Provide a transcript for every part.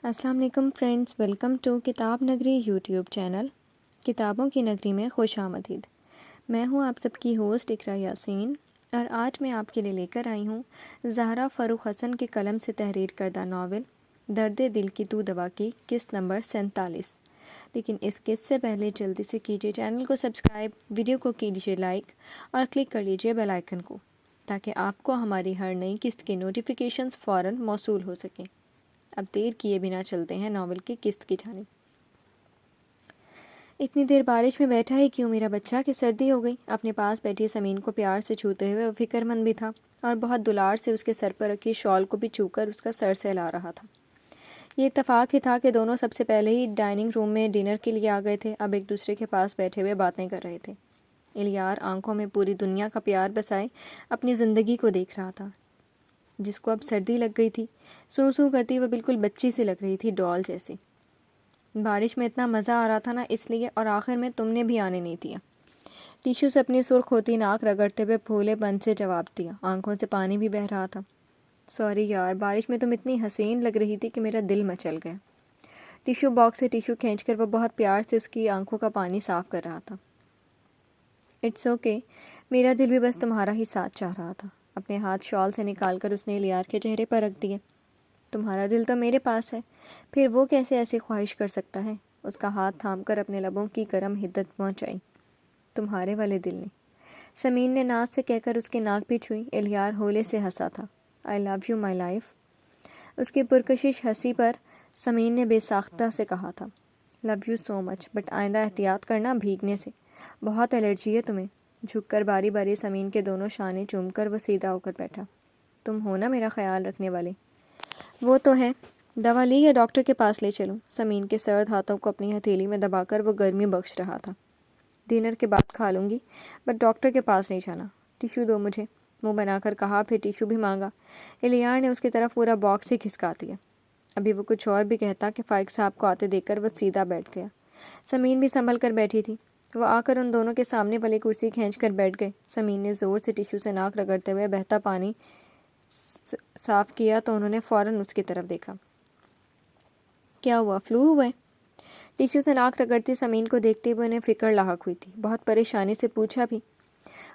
السلام علیکم friends, welcome to کتاب نگری یوٹیوب چینل کتابوں کی نگری میں خوش آمدید۔ میں ہوں آپ سب کی ہوسٹ اقرا یاسین، اور آج میں آپ کے لیے لے کر آئی ہوں زہرا فاروق حسن کے قلم سے تحریر کردہ ناول درد دل کی تو دوا کی قسط نمبر 47۔ لیکن اس قسط سے پہلے جلدی سے کیجیے چینل کو سبسکرائب، ویڈیو کو کیجیے لائک اور کلک کر لیجیے بیل آئیکن کو، تاکہ آپ کو ہماری ہر نئی قسط کی نوٹیفیکیشنز فوراً موصول ہو سکیں۔ اب دیر کیے بنا چلتے ہیں ناول کی قسط کی جانب۔ اتنی دیر بارش میں بیٹھا ہی کیوں میرا بچہ کہ سردی ہو گئی۔ اپنے پاس بیٹھی زمین کو پیار سے چھوتے ہوئے وہ فکر مند بھی تھا، اور بہت دلار سے اس کے سر پر رکھی شال کو بھی چھو کر اس کا سر سہلا رہا تھا۔ یہ اتفاق ہی تھا کہ دونوں سب سے پہلے ہی ڈائننگ روم میں ڈنر کے لیے آ گئے تھے۔ اب ایک دوسرے کے پاس بیٹھے ہوئے باتیں کر رہے تھے۔ الیار آنکھوں میں پوری دنیا کا پیار بسائے اپنی زندگی کو دیکھ رہا تھا، جس کو اب سردی لگ گئی تھی۔ سو سو کرتی وہ بالکل بچی سی لگ رہی تھی، ڈال جیسی۔ بارش میں اتنا مزہ آ رہا تھا نا، اس لیے، اور آخر میں تم نے بھی آنے نہیں دیا۔ ٹیشو سے اپنی سرخ ہوتی ناک رگڑتے ہوئے پھولے بند سے جواب دیا، آنکھوں سے پانی بھی بہہ رہا تھا۔ سوری یار، بارش میں تم اتنی حسین لگ رہی تھی کہ میرا دل مچل گیا۔ ٹیشو باکس سے ٹیشو کھینچ کر وہ بہت پیار سے اس کی آنکھوں کا پانی صاف کر رہا تھا۔ اٹس اوکے، میرا دل بھی بس تمہارا ہی ساتھ چاہ رہا تھا۔ اپنے ہاتھ شال سے نکال کر اس نے الیار کے چہرے پر رکھ دیے۔ تمہارا دل تو میرے پاس ہے، پھر وہ کیسے ایسی خواہش کر سکتا ہے؟ اس کا ہاتھ تھام کر اپنے لبوں کی گرم حدت پہنچائی۔ تمہارے والے دل نے، سمین نے ناز سے کہہ کر اس کی ناک بھی چھوئی۔ الیار ہولے سے ہنسا تھا۔ آئی لو یو مائی لائف۔ اس کی پرکشش ہنسی پر سمین نے بے ساختہ سے کہا تھا، love you so much, but آئندہ احتیاط کرنا بھیگنے سے، بہت الرجی ہے تمہیں۔ جھک کر باری باری سمین کے دونوں شانے چوم کر وہ سیدھا ہو کر بیٹھا۔ تم ہو نا میرا خیال رکھنے والے؟ وہ تو ہے۔ دوا لی یا ڈاکٹر کے پاس لے چلوں؟ سمین کے سرد ہاتھوں کو اپنی ہتھیلی میں دبا کر وہ گرمی بخش رہا تھا۔ ڈنر کے بعد کھا لوں گی، بٹ ڈاکٹر کے پاس نہیں جانا۔ ٹیشو دو مجھے، منہ بنا کر کہا، پھر ٹیشو بھی مانگا۔ الیار نے اس کی طرف پورا باکس ہی کھسکا دیا۔ ابھی وہ کچھ اور بھی کہتا کہ فائق صاحب کو آتے دیکھ کر وہ سیدھا بیٹھ گیا۔ سمین بھی سنبھل کر بیٹھی تھی۔ وہ آ کر ان دونوں کے سامنے والی کرسی کھینچ کر بیٹھ گئے۔ سمین نے زور سے ٹیشو سے ناک رگڑتے ہوئے بہتا پانی صاف کیا تو انہوں نے فوراً اس کی طرف دیکھا۔ کیا ہوا، فلو ہوا ہے؟ ٹیشو سے ناک رگڑتی سمین کو دیکھتے ہوئے انہیں فکر لاحق ہوئی تھی۔ بہت پریشانی سے پوچھا بھی۔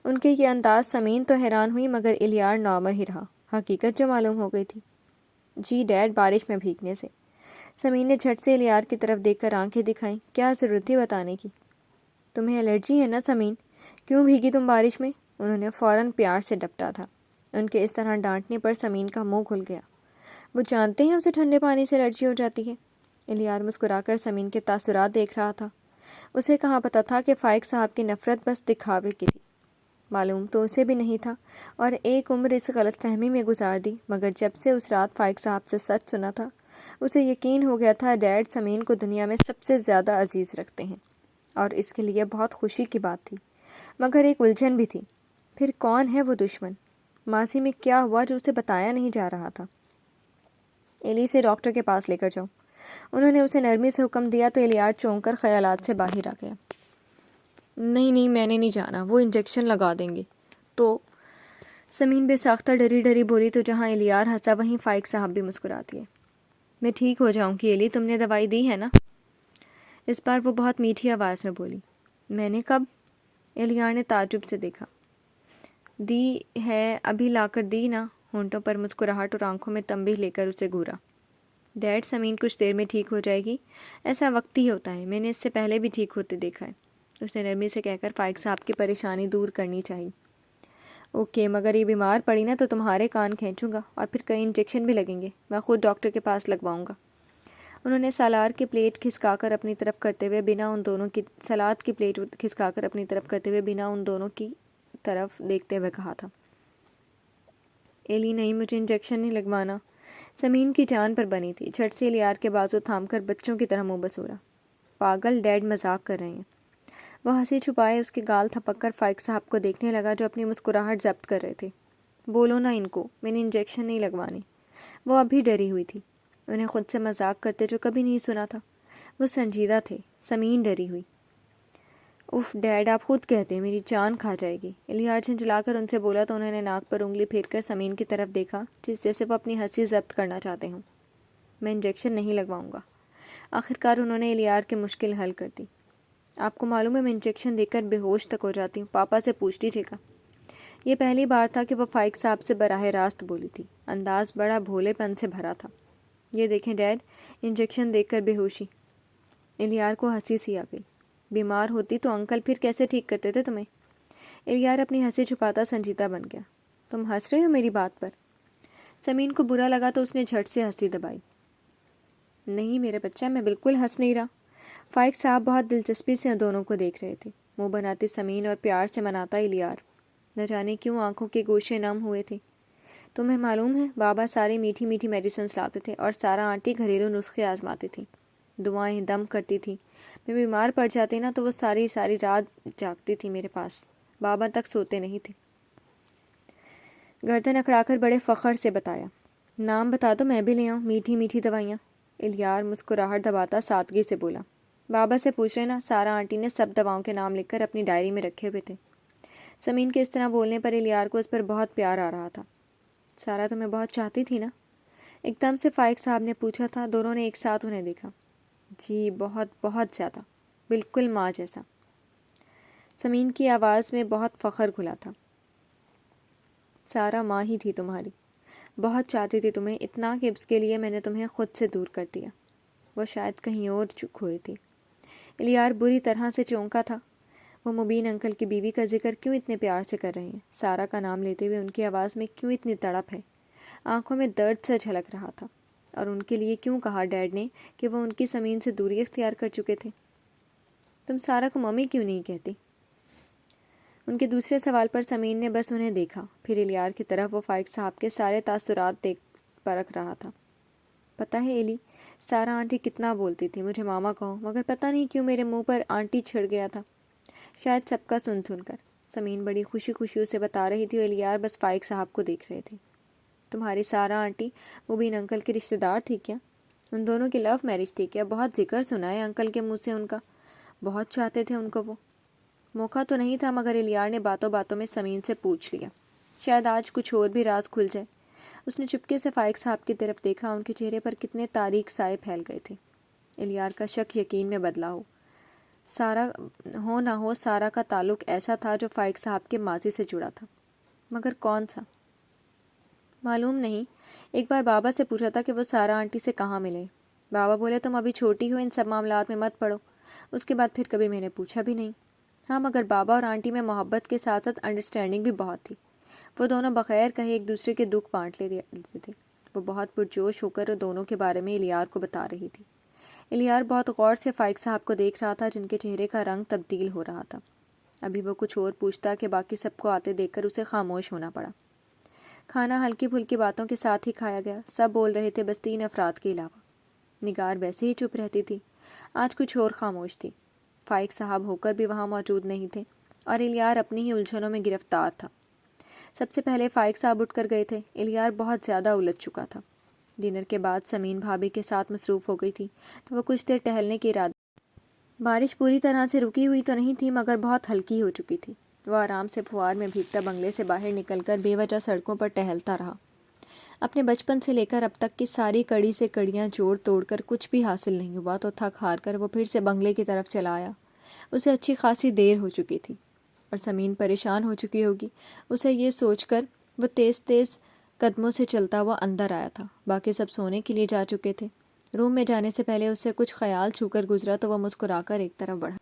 ان کے یہ انداز سمین تو حیران ہوئی، مگر الیار نارمل ہی رہا۔ حقیقت جو معلوم ہو گئی تھی۔ جی ڈیڈ، بارش میں بھیگنے سے۔ سمین نے جھٹ سے الیار کی طرف دیکھ کر آنکھیں دکھائیں۔ کیا ضرورت تھی بتانے کی؟ تمہیں الرجی ہے نا سمین؟ کیوں بھیگی تم بارش میں؟ انہوں نے فوراً پیار سے ڈپٹا تھا۔ ان کے اس طرح ڈانٹنے پر سمین کا منہ کھل گیا۔ وہ جانتے ہیں اسے ٹھنڈے پانی سے الرجی ہو جاتی ہے؟ الیار مسکرا کر سمین کے تاثرات دیکھ رہا تھا۔ اسے کہاں پتہ تھا کہ فائق صاحب کی نفرت بس دکھاوے کی تھی؟ معلوم تو اسے بھی نہیں تھا، اور ایک عمر اس غلط فہمی میں گزار دی، مگر جب سے اس رات فائق صاحب سے سچ سنا تھا، اسے یقین ہو گیا تھا ڈیڈ سمین کو دنیا میں سب سے زیادہ عزیز رکھتے ہیں، اور اس کے لیے بہت خوشی کی بات تھی، مگر ایک الجھن بھی تھی۔ پھر کون ہے وہ دشمن؟ ماضی میں کیا ہوا جو اسے بتایا نہیں جا رہا تھا؟ ایلی سے ڈاکٹر کے پاس لے کر جاؤ، انہوں نے اسے نرمی سے حکم دیا تو الیار چونک کر خیالات سے باہر آ گیا۔ نہیں، میں نے نہیں جانا، وہ انجیکشن لگا دیں گے تو۔ سمین بے ساختہ ڈری ڈری بولی تو جہاں الیار ہنسا وہیں فائق صاحب بھی مسکرا دیے۔ میں ٹھیک ہو جاؤں گی ایلی، تم نے دوائی دی ہے نا؟ اس بار وہ بہت میٹھی آواز میں بولی۔ میں نے کب؟ الیار نے تعجب سے دیکھا۔ دی ہے، ابھی لا کر دی نا۔ ہونٹوں پر مسکراہٹ اور آنکھوں میں تنبیہ لے کر اسے گھورا۔ ڈیڈ سمین کچھ دیر میں ٹھیک ہو جائے گی، ایسا وقت ہی ہوتا ہے، میں نے اس سے پہلے بھی ٹھیک ہوتے دیکھا ہے، اس نے نرمی سے کہہ کر فائق صاحب کی پریشانی دور کرنی چاہیے۔ اوکے، مگر یہ بیمار پڑی نا تو تمہارے کان کھینچوں گا، اور پھر کئی انجیکشن بھی لگیں گے، میں خود ڈاکٹر کے پاس لگواؤں گا۔ انہوں نے سالار کی پلیٹ کھسکا کر اپنی طرف کرتے ہوئے بنا ان دونوں کی طرف دیکھتے ہوئے کہا تھا۔ ایلی نہیں، مجھے انجیکشن نہیں لگوانا۔ سمین کی جان پر بنی تھی، جھٹ سے الیار کے بازو تھام کر بچوں کی طرح منہ بسورا۔ پاگل، ڈیڈ مذاق کر رہے ہیں۔ وہ ہنسی چھپائے اس کے گال تھپک کر فائق صاحب کو دیکھنے لگا جو اپنی مسکراہٹ ضبط کر رہے تھے۔ بولو نا ان کو، میں نے انجیکشن نہیں لگوانے۔ وہ اب بھی ڈری ہوئی تھی، انہیں خود سے مذاق کرتے جو کبھی نہیں سنا تھا۔ وہ سنجیدہ تھے۔ سمین ڈری ہوئی۔ اف ڈیڈ، آپ خود کہتے ہیں میری جان کھا جائے گی۔ الیار جھنجھلا کر ان سے بولا تو انہوں نے ناک پر انگلی پھیر کر سمین کی طرف دیکھا، جیسے وہ اپنی ہنسی ضبط کرنا چاہتے ہوں۔ میں انجیکشن نہیں لگواؤں گا۔ آخرکار انہوں نے الیار کی مشکل حل کر دی۔ آپ کو معلوم ہے میں انجیکشن دے کر بے ہوش تک ہو جاتی ہوں، پاپا سے پوچھ لیجیے گا۔ یہ پہلی بار تھا کہ وہ فائق صاحب سے براہ راست بولی تھی۔ انداز بڑا بھولے پن سے بھرا تھا۔ یہ دیکھیں ڈیڈ، انجیکشن دے کر بے ہوشی۔ الیار کو ہنسی سی آ گئی۔ بیمار ہوتی تو انکل پھر کیسے ٹھیک کرتے تھے تمہیں؟ الیار اپنی ہنسی چھپاتا سنجیدہ بن گیا۔ تم ہنس رہے ہو میری بات پر؟ سمین کو برا لگا تو اس نے جھٹ سے ہنسی دبائی۔ نہیں میرے بچہ، میں بالکل ہنس نہیں رہا۔ فائق صاحب بہت دلچسپی سے ان دونوں کو دیکھ رہے تھے، منہ بناتی سمین اور پیار سے مناتا الیار۔ نہ جانے کیوں آنکھوں کے گوشے نم ہوئے تھے۔ تمہیں معلوم ہے بابا سارے میٹھی میٹھی میڈیسنس لاتے تھے اور سارا آنٹی گھریلو نسخے آزماتی تھی، دعائیں دم کرتی تھی۔ میں بیمار پڑ جاتی نا تو وہ ساری ساری رات جاگتی تھی میرے پاس، بابا تک سوتے نہیں تھے۔ گردن اکڑا کر بڑے فخر سے بتایا۔ نام بتا دو میں بھی لے آؤں میٹھی میٹھی دوائیاں۔ الیار مسکراہٹ دباتا سادگی سے بولا۔ بابا سے پوچھ رہے نا، سارا آنٹی نے سب دواؤں کے نام لکھ کر اپنی ڈائری میں رکھے ہوئے تھے۔ سمین کے اس طرح بولنے پر الیار کو اس پر بہت پیار آ رہا تھا۔ سارا تمہیں بہت چاہتی تھی نا؟ ایک دم سے فائق صاحب نے پوچھا تھا۔ دونوں نے ایک ساتھ انہیں دیکھا۔ جی بہت بہت زیادہ، بالکل ماں جیسا۔ سمین کی آواز میں بہت فخر گھلا تھا۔ سارا ماں ہی تھی تمہاری، بہت چاہتی تھی تمہیں، اتنا کہ اس کے لیے میں نے تمہیں خود سے دور کر دیا۔ وہ شاید کہیں اور کھوئی تھی۔ الیار بری طرح سے چونکا تھا۔ وہ مبین انکل کی بیوی کا ذکر کیوں اتنے پیار سے کر رہے ہیں؟ سارا کا نام لیتے ہوئے ان کی آواز میں کیوں اتنی تڑپ ہے؟ آنکھوں میں درد سے جھلک رہا تھا۔ اور ان کے لیے کیوں کہا ڈیڈ نے کہ وہ ان کی سمین سے دوری اختیار کر چکے تھے؟ تم سارا کو ممی کیوں نہیں کہتی؟ ان کے دوسرے سوال پر سمین نے بس انہیں دیکھا، پھر الیار کی طرف وہ فائق صاحب کے سارے تاثرات دیکھ پرکھ رہا تھا۔ پتہ ہے ایلی، سارا آنٹی کتنا بولتی تھی مجھے ماما کہو، مگر پتہ نہیں کیوں میرے منہ پر آنٹی چھڑ گیا تھا، شاید سب کا سن سن کر۔ سمین بڑی خوشی خوشی اسے بتا رہی تھی اور الیار بس فائق صاحب کو دیکھ رہے تھے۔ تمہاری سارا آنٹی مبین انکل کی رشتہ دار تھی کیا؟ ان دونوں کی لو میرج تھی کیا؟ بہت ذکر سنا ہے انکل کے منہ سے ان کا، بہت چاہتے تھے ان کو وہ۔ موقع تو نہیں تھا، مگر الیار نے باتوں باتوں میں سمین سے پوچھ لیا، شاید آج کچھ اور بھی راز کھل جائے۔ اس نے چپکے سے فائق صاحب کی طرف دیکھا، ان کے چہرے پر کتنے تاریک سائے پھیل گئے تھے۔ الیار کا شک یقین میں بدلا سارا ہو نہ ہو، سارا کا تعلق ایسا تھا جو فائق صاحب کے ماضی سے جڑا تھا، مگر کون سا؟ معلوم نہیں۔ ایک بار بابا سے پوچھا تھا کہ وہ سارا آنٹی سے کہاں ملے۔ بابا بولے تم ابھی چھوٹی ہو، ان سب معاملات میں مت پڑو۔ اس کے بعد پھر کبھی میں نے پوچھا بھی نہیں۔ ہاں مگر بابا اور آنٹی میں محبت کے ساتھ ساتھ انڈرسٹینڈنگ بھی بہت تھی۔ وہ دونوں بغیر کہے ایک دوسرے کے دکھ بانٹ لیتے تھے۔ وہ بہت پرجوش ہو کر دونوں کے بارے میں الیار کو بتا رہی تھی۔ الیار بہت غور سے فائق صاحب کو دیکھ رہا تھا، جن کے چہرے کا رنگ تبدیل ہو رہا تھا۔ ابھی وہ کچھ اور پوچھتا کہ باقی سب کو آتے دیکھ کر اسے خاموش ہونا پڑا۔ کھانا ہلکی پھلکی باتوں کے ساتھ ہی کھایا گیا۔ سب بول رہے تھے بس 3 افراد کے علاوہ۔ نگار ویسے ہی چپ رہتی تھی، آج کچھ اور خاموش تھی۔ فائق صاحب ہو کر بھی وہاں موجود نہیں تھے اور الیار اپنی ہی الجھنوں میں گرفتار تھا۔ سب سے پہلے فائق صاحب اٹھ کر گئے تھے۔ الیار بہت زیادہ الجھ چکا تھا۔ ڈنر کے بعد سمین بھابھی کے ساتھ مصروف ہو گئی تھی تو وہ کچھ دیر ٹہلنے کے ارادے۔ بارش پوری طرح سے رکی ہوئی تو نہیں تھی، مگر بہت ہلکی ہو چکی تھی۔ وہ آرام سے پھوار میں بھیگتا بنگلے سے باہر نکل کر بے وجہ سڑکوں پر ٹہلتا رہا۔ اپنے بچپن سے لے کر اب تک کی ساری کڑی سے کڑیاں جوڑ توڑ کر کچھ بھی حاصل نہیں ہوا تو تھک ہار کر وہ پھر سے بنگلے کی طرف چلا آیا۔ اسے اچھی خاصی دیر ہو چکی تھی اور سمین پریشان ہو چکی ہوگی، اسے یہ سوچ کر وہ تیز تیز قدموں سے چلتا ہوا اندر آیا تھا۔ باقی سب سونے کے لیے جا چکے تھے۔ روم میں جانے سے پہلے اس سے کچھ خیال چھو کر گزرا تو وہ مسکرا کر ایک طرف بڑھا۔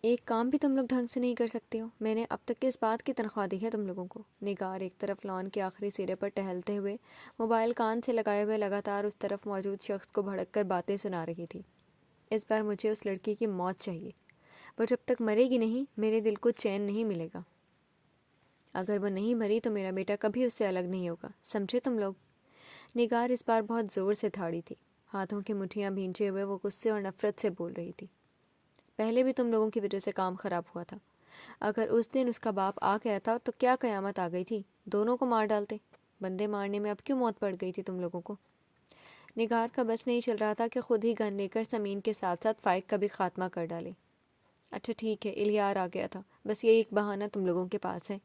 ایک کام بھی تم لوگ ڈھنگ سے نہیں کر سکتے ہو؟ میں نے اب تک کس بات کی تنخواہ دی ہے تم لوگوں کو؟ نگار ایک طرف لان کے آخری سرے پر ٹہلتے ہوئے موبائل کان سے لگائے ہوئے لگاتار اس طرف موجود شخص کو بھڑک کر باتیں سنا رہی تھی۔ اس بار مجھے اس لڑکی کی موت چاہیے۔ وہ جب تک مرے گی نہیں میرے دل کو چین نہیں ملے گا۔ اگر وہ نہیں مری تو میرا بیٹا کبھی اس سے الگ نہیں ہوگا، سمجھے تم لوگ؟ نگار اس بار بہت زور سے تھاڑی تھی۔ ہاتھوں کی مٹھیاں بھینچے ہوئے وہ غصے اور نفرت سے بول رہی تھی۔ پہلے بھی تم لوگوں کی وجہ سے کام خراب ہوا تھا۔ اگر اس دن اس کا باپ آ گیا تھا تو کیا قیامت آ گئی تھی، دونوں کو مار ڈالتے۔ بندے مارنے میں اب کیوں موت پڑ گئی تھی تم لوگوں کو؟ نگار کا بس نہیں چل رہا تھا کہ خود ہی گن لے کر سمین کے ساتھ ساتھ فائق کا بھی خاتمہ کر ڈالے۔ اچھا ٹھیک ہے، الیار آ گیا تھا، بس یہ ایک بہانہ تم لوگوں کے پاس ہے۔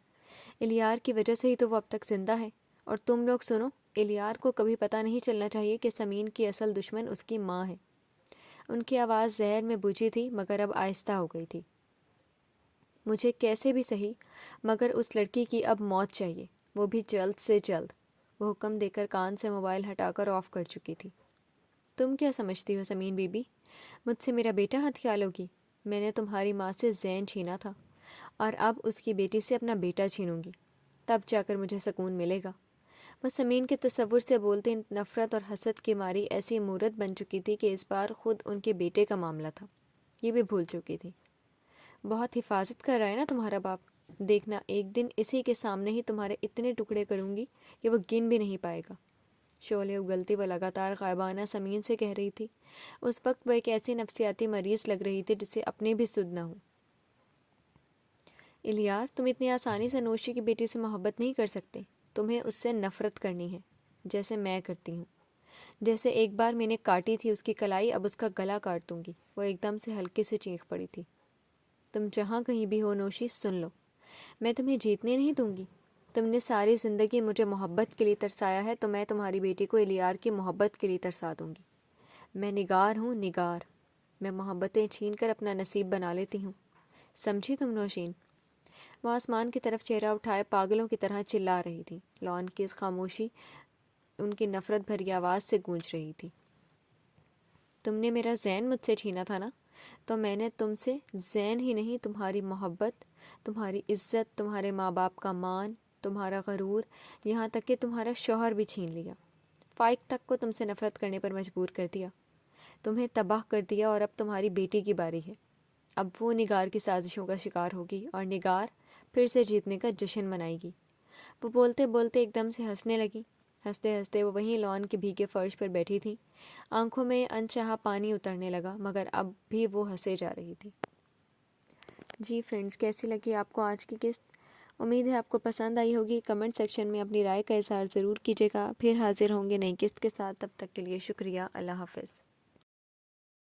الیار کی وجہ سے ہی تو وہ اب تک زندہ ہے، اور تم لوگ سنو، الیار کو کبھی پتہ نہیں چلنا چاہیے کہ سمین کی اصل دشمن اس کی ماں ہے۔ ان کی آواز زہر میں بجھی تھی مگر اب آہستہ ہو گئی تھی۔ مجھے کیسے بھی صحیح، مگر اس لڑکی کی اب موت چاہیے، وہ بھی جلد سے جلد۔ وہ حکم دے کر کان سے موبائل ہٹا کر آف کر چکی تھی۔ تم کیا سمجھتی ہو سمین بی بی؟ مجھ سے میرا بیٹا ہتھیا لوگی؟ میں نے تمہاری ماں سے زین چھینا تھا اور اب اس کی بیٹی سے اپنا بیٹا چھینوں گی، تب جا کر مجھے سکون ملے گا۔ وہ سمین کے تصور سے بولتے نفرت اور حسد کی ماری ایسی مورت بن چکی تھی کہ اس بار خود ان کے بیٹے کا معاملہ تھا، یہ بھی بھول چکی تھی۔ بہت حفاظت کر رہا ہے نا تمہارا باپ، دیکھنا ایک دن اسی کے سامنے ہی تمہارے اتنے ٹکڑے کروں گی کہ وہ گن بھی نہیں پائے گا۔ شعلے اگلتی وہ لگاتار غائبانہ سمین سے کہہ رہی تھی۔ اس وقت وہ ایک ایسی نفسیاتی مریض لگ رہی تھی جسے اپنی بھی سدھ نہ ہو۔ الیار، تم اتنی آسانی سے نوشی کی بیٹی سے محبت نہیں کر سکتے، تمہیں اس سے نفرت کرنی ہے، جیسے میں کرتی ہوں۔ جیسے ایک بار میں نے کاٹی تھی اس کی کلائی، اب اس کا گلا کاٹ دوں گی۔ وہ ایک دم سے ہلکے سے چیخ پڑی تھی۔ تم جہاں کہیں بھی ہو نوشی، سن لو، میں تمہیں جیتنے نہیں دوں گی۔ تم نے ساری زندگی مجھے محبت کے لیے ترسایا ہے، تو میں تمہاری بیٹی کو الیار کی محبت کے لیے ترسا دوں گی۔ میں نگار ہوں، نگار۔ میں محبتیں چھین کر اپنا نصیب بنا لیتی ہوں، سمجھی تم نوشین؟ وہ آسمان کی طرف چہرہ اٹھائے پاگلوں کی طرح چلا رہی تھی۔ لان کی اس خاموشی ان کی نفرت بھری آواز سے گونج رہی تھی۔ تم نے میرا زین مجھ سے چھینا تھا نا، تو میں نے تم سے زین ہی نہیں، تمہاری محبت، تمہاری عزت، تمہارے ماں باپ کا مان، تمہارا غرور، یہاں تک کہ تمہارا شوہر بھی چھین لیا۔ فائق تک کو تم سے نفرت کرنے پر مجبور کر دیا، تمہیں تباہ کر دیا، اور اب تمہاری بیٹی کی باری ہے۔ اب وہ نگار کی سازشوں کا شکار ہوگی اور نگار پھر سے جیتنے کا جشن منائے گی۔ وہ بولتے بولتے ایک دم سے ہنسنے لگی۔ ہنستے ہنستے وہ وہیں لان کے بھیگے فرش پر بیٹھی تھی۔ آنکھوں میں انچاہا پانی اترنے لگا، مگر اب بھی وہ ہنسے جا رہی تھی۔ جی فرینڈز، کیسی لگی آپ کو آج کی قسط؟ امید ہے آپ کو پسند آئی ہوگی۔ کمنٹ سیکشن میں اپنی رائے کا اظہار ضرور کیجیے گا۔ پھر حاضر ہوں گے نئی قسط کے ساتھ، تب تک کے لیے شکریہ، اللہ حافظ۔